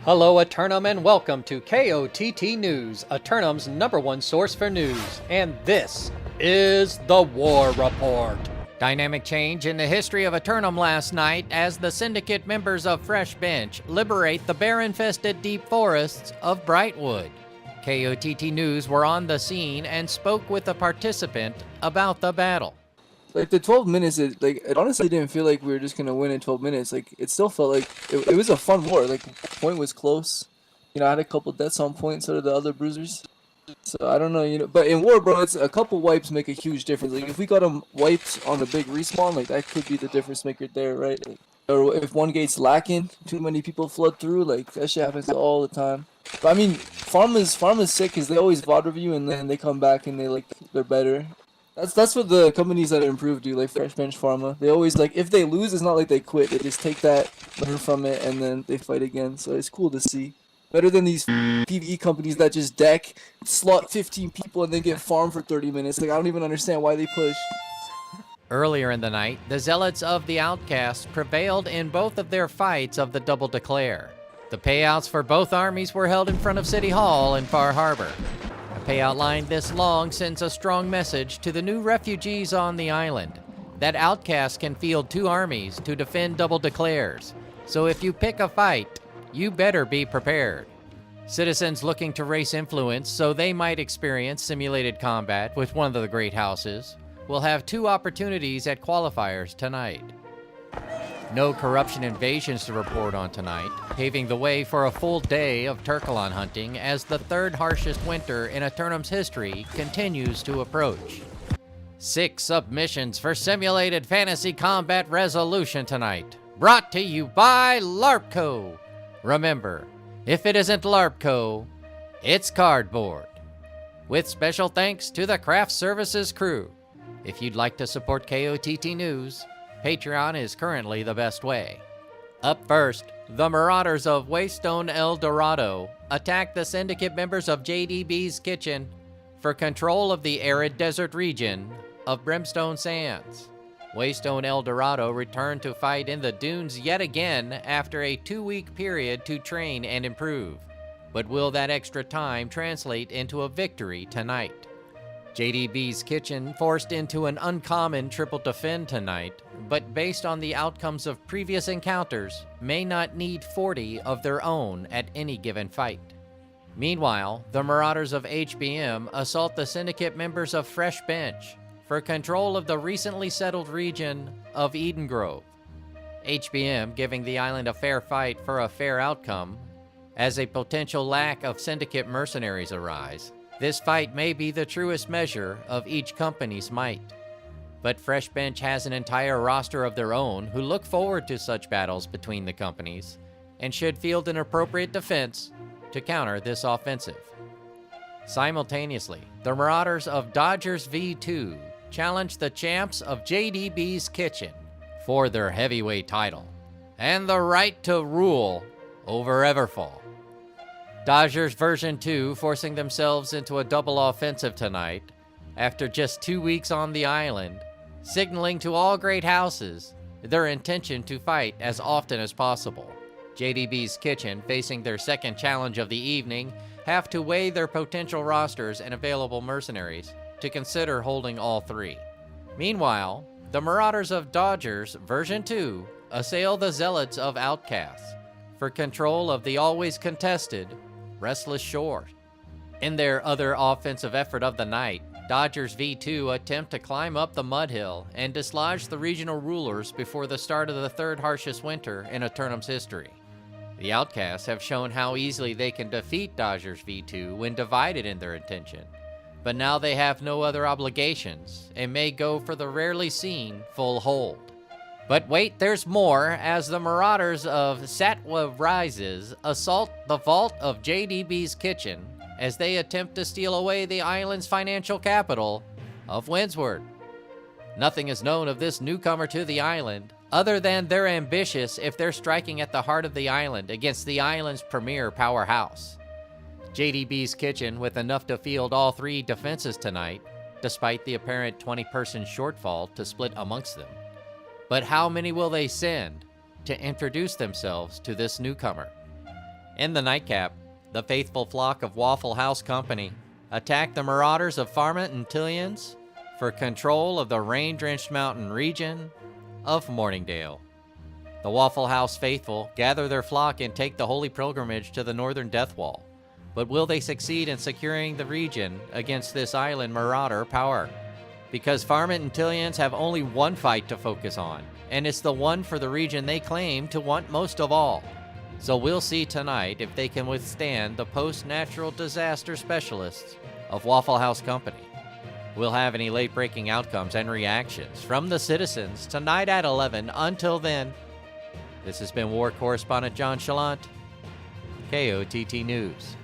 Hello Aeternum and welcome to KOTT News, Aeternum's #1 source for news, and this is the War Report. Dynamic change in the history of Aeternum last night as the syndicate members of Fresh Bench liberate the bear-infested deep forests of Brightwood. KOTT News were on the scene and spoke with a participant about the battle. Like the 12 minutes, it honestly didn't feel like we were just gonna win in 12 minutes. Like it still felt like it was a fun war. Like point was close. You know, I had a couple deaths on point, so did the other bruisers. So I don't know, but in war, bro, it's a couple wipes make a huge difference. Like if we got them wiped on the big respawn, like that could be the difference maker there, right? Like, or if one gate's lacking, too many people flood through, like that shit happens all the time. But I mean, farm is sick because they always VOD review and then they come back and they're better. That's what the companies that improve do, like Fresh Bench Pharma. They always, like, if they lose, it's not like they quit. They just take that, learn from it, and then they fight again. So it's cool to see. Better than these PvE companies that just deck, slot 15 people, and then get farmed for 30 minutes. Like, I don't even understand why they push. Earlier in the night, the zealots of the Outcast prevailed in both of their fights of the Double Declare. The payouts for both armies were held in front of City Hall in Far Harbor. A payout line this long sends a strong message to the new refugees on the island that Outcasts can field 2 armies to defend Double Declares. So if you pick a fight, you better be prepared. Citizens looking to race influence so they might experience simulated combat with one of the great houses will have 2 opportunities at qualifiers tonight. No corruption invasions to report on tonight, paving the way for a full day of Turkalon hunting as the 3rd harshest winter in Aeternum's history continues to approach. 6 submissions for simulated fantasy combat resolution tonight, brought to you by LARPco. Remember, if it isn't LARPco, it's cardboard. With special thanks to the Craft Services crew. If you'd like to support KOTT News, Patreon is currently the best way. Up first, the Marauders of Waystone El Dorado attack the syndicate members of JDB's Kitchen for control of the arid desert region of Brimstone Sands. Waystone El Dorado returned to fight in the dunes yet again after a 2-week period to train and improve. But will that extra time translate into a victory tonight? JDB's Kitchen forced into an uncommon triple defend tonight, but based on the outcomes of previous encounters, may not need 40 of their own at any given fight. Meanwhile, the Marauders of HBM assault the syndicate members of Fresh Bench for control of the recently settled region of Eden Grove. HBM giving the island a fair fight for a fair outcome, as a potential lack of syndicate mercenaries arise. This fight may be the truest measure of each company's might. But Fresh Bench has an entire roster of their own who look forward to such battles between the companies and should field an appropriate defense to counter this offensive. Simultaneously, the Marauders of Dodgers V2 challenge the champs of JDB's Kitchen for their heavyweight title and the right to rule over Everfall. Dodgers version 2 forcing themselves into a double offensive tonight after just 2 weeks on the island, signaling to all great houses their intention to fight as often as possible. JDB's Kitchen, facing their second challenge of the evening, have to weigh their potential rosters and available mercenaries to consider holding all 3. Meanwhile, the Marauders of Dodgers version 2 assail the Zealots of Outcasts for control of the always contested Restless Shore. In their other offensive effort of the night, Dodgers V2 attempt to climb up the mud hill and dislodge the regional rulers before the start of the 3rd harshest winter in Aeternum's history. The Outcasts have shown how easily they can defeat Dodgers V2 when divided in their intention, but now they have no other obligations and may go for the rarely seen full hold. But wait, there's more, as the Marauders of Satwa Rises assault the vault of JDB's Kitchen as they attempt to steal away the island's financial capital of Windsward. Nothing is known of this newcomer to the island, other than they're ambitious if they're striking at the heart of the island against the island's premier powerhouse. JDB's Kitchen with enough to field all 3 defenses tonight, despite the apparent 20-person shortfall to split amongst them. But how many will they send to introduce themselves to this newcomer? In the nightcap, the faithful flock of Waffle House Company attacked the marauders of Farmant and Tillians for control of the rain-drenched mountain region of Morningdale. The Waffle House faithful gather their flock and take the holy pilgrimage to the northern Death Wall. But will they succeed in securing the region against this island marauder power? Because Farmant and Tillians have only one fight to focus on, and it's the one for the region they claim to want most of all. So we'll see tonight if they can withstand the post-natural disaster specialists of Waffle House Company. We'll have any late-breaking outcomes and reactions from the citizens tonight at 11. Until then, this has been War Correspondent JChalant, KOTT News.